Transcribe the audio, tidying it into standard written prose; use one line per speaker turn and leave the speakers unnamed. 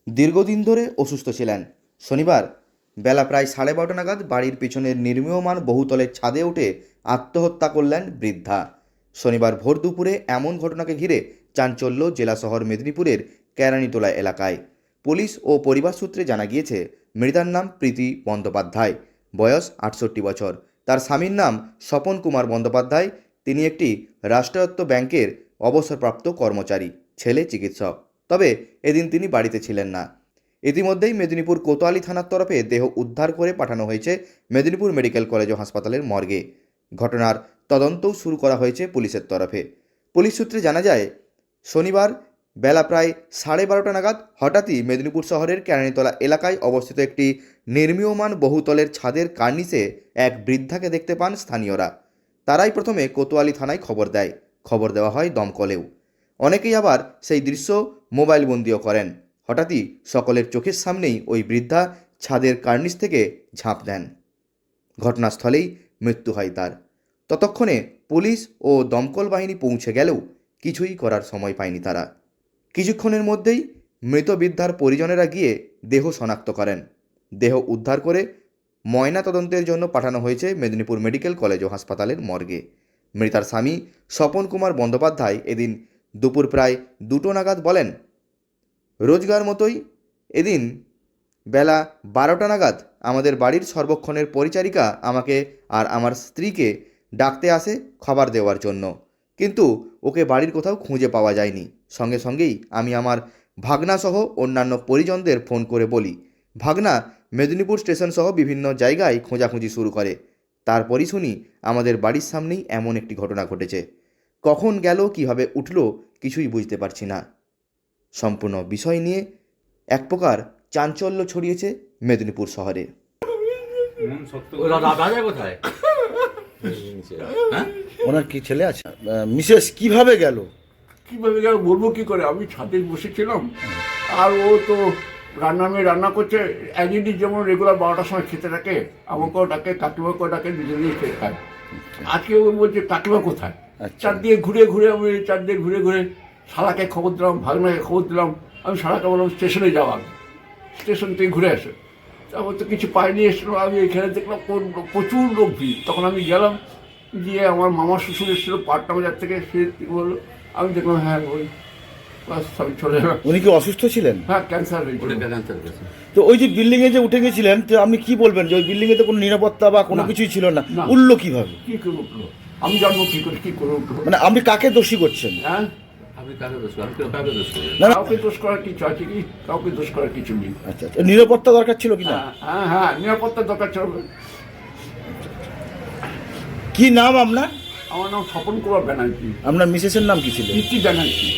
দীর্ঘদিন ধরে অসুস্থ ছিলেন। শনিবার বেলা প্রায় 12:30 নাগাদ বাড়ির পিছনের নির্মীয়মান বহুতলের ছাদে উঠে আত্মহত্যা করলেন বৃদ্ধা। শনিবার ভোর দুপুরে এমন ঘটনাকে ঘিরে চাঞ্চল্য জেলা শহর মেদিনীপুরের কেরানীটোলা এলাকায়। পুলিশ ও পরিবার সূত্রে জানা গিয়েছে, মৃতার নাম প্রীতি বন্দ্যোপাধ্যায়, বয়স 68 বছর। তার স্বামীর নাম স্বপন কুমার বন্দ্যোপাধ্যায়। তিনি একটি রাষ্ট্রায়ত্ত ব্যাংকের অবসরপ্রাপ্ত কর্মচারী, ছেলে চিকিৎসক। তবে এদিন তিনি বাড়িতে ছিলেন না। ইতিমধ্যেই মেদিনীপুর কোতোয়ালি থানার তরফে দেহ উদ্ধার করে পাঠানো হয়েছে মেদিনীপুর মেডিকেল কলেজ ও হাসপাতালের মর্গে। ঘটনার তদন্তও শুরু করা হয়েছে পুলিশের তরফে। পুলিশ সূত্রে জানা যায়, শনিবার বেলা প্রায় 12:30 নাগাদ হঠাৎই মেদিনীপুর শহরের কেরানীতলা এলাকায় অবস্থিত একটি নির্মীয়মান বহুতলের ছাদের কার্নিসে এক বৃদ্ধাকে দেখতে পান স্থানীয়রা। তারাই প্রথমে কোতোয়ালি থানায় খবর দেয়। খবর দেওয়া হয় দমকলেও। অনেকেই আবার সেই দৃশ্য মোবাইল বন্দিও করেন। হঠাৎই সকলের চোখের সামনেই ওই বৃদ্ধা ছাদের কার্নিস থেকে ঝাঁপ দেন। ঘটনাস্থলেই মৃত্যু হয় তার। ততক্ষণে পুলিশ ও দমকল বাহিনী পৌঁছে গেলেও কিছুই করার সময় পায়নি তারা। কিছুক্ষণের মধ্যেই মৃত বৃদ্ধার পরিজনেরা গিয়ে দেহ শনাক্ত করেন। দেহ উদ্ধার করে ময়না তদন্তের জন্য পাঠানো হয়েছে মেদিনীপুর মেডিকেল কলেজ ও হাসপাতালের মর্গে। মৃতার স্বামী স্বপন কুমার বন্দ্যোপাধ্যায় এদিন দুপুর প্রায় 2টো নাগাদ বলেন, রোজগার মতোই এদিন বেলা 12টা নাগাদ আমাদের বাড়ির সর্বক্ষণের পরিচারিকা আমাকে আর আমার স্ত্রীকে ডাকতে আসে খাবার দেওয়ার জন্য, কিন্তু ওকে বাড়ির কোথাও খুঁজে পাওয়া যায়নি। সঙ্গে সঙ্গেই আমি আমার ভাগনাসহ অন্যান্য পরিজনদের ফোন করে বলি। ভাগনা মেদিনীপুর স্টেশন সহ বিভিন্ন জায়গায় খোঁজাখুঁজি শুরু করে। তারপরই শুনি আমাদের বাড়ির সামনেই এমন একটি ঘটনা ঘটেছে। কখন গেল, কীভাবে উঠল, কিছুই বুঝতে পারছি না। সম্পূর্ণ বিষয় নিয়ে এক প্রকার চাঞ্চল্য ছড়িয়েছে মেদিনীপুর শহরে।
ওনার কি ছেলে আছে? মিসেস কিভাবে গেল?
কীভাবে গেল বলবো কী করে? আমি ছাদে বসেছিলাম, আর ও তো রান্না করছে। একদিনই যেমন রেগুলার 12টার সময় খেতে থাকে, আমাকেও ডাকে, কাকিমাকেও ডাকে, দুজনেই খেতে খায়। আজকে ও বলছে কাকিমা কোথায়? চারদিকে ঘুরে আমি শালাকে খবর দিলাম, ভাগনাকে খবর দিলাম। আমি শালাকে বললাম স্টেশনে যাওয়া, স্টেশন থেকে ঘুরে আসে। তারপর তো কিছু পাইনি। এসেছিলো, আমি এখানে দেখলাম প্রচুর লোক ভিড়। তখন আমি গেলাম, গিয়ে আমার মামার শ্বশুর এসেছিলো পাটনা বাজার থেকে, সে বললো, আমি দেখলাম হ্যাঁ ওই বাস আমি চলে এলাম।
উনি কি অসুস্থ ছিলেন?
হ্যাঁ, ক্যান্সার হয়েছিল।
তো ওই যে বিল্ডিংয়ে যে উঠে গেছিলেন, তো আপনি কি বলবেন যে ওই বিল্ডিংয়ে তো কোনো নিরাপত্তা বা কোনো কিছুই ছিল না, উঠলো কিভাবে?
কি করে উঠলো? আমি জানবো কি করে, কি করে উঠলো?
মানে আপনি কাকে দোষী করছেন?
হ্যাঁ, কাউকে দোষ করার কিছু আছে কি? কাউকে দোষ করার কিছু নেই।
আচ্ছা, নিরাপত্তা দরকার ছিল কিনা?
হ্যাঁ, নিরাপত্তা দরকার ছিল।
কি নাম আপনার?
আমার নাম স্বপন কুমার ব্যানার্জি।
আপনার মিসেসের নাম কি ছিল?
প্রীতি ব্যানার্জি।